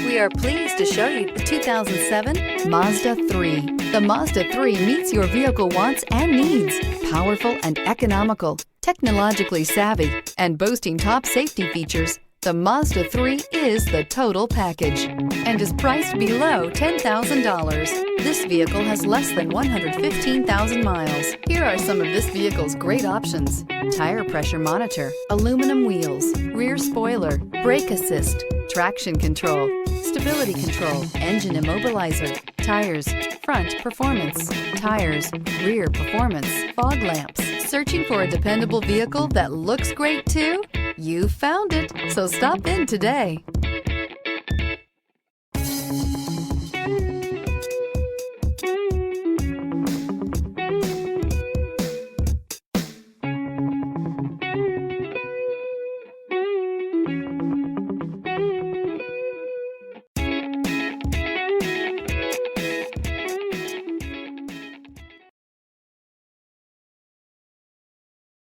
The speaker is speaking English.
We are pleased to show you the 2007 Mazda 3. The Mazda 3 meets your vehicle wants and needs. Powerful and economical, technologically savvy, and boasting top safety features, the Mazda 3 is the total package and is priced below $10,000. This vehicle has less than 115,000 miles. Here are some of this vehicle's great options: tire pressure monitor, aluminum wheels, rear spoiler, brake assist, traction control, stability control, engine immobilizer, tires, front performance, tires, rear performance, fog lamps. Searching for a dependable vehicle that looks great too? You found it, so stop in today.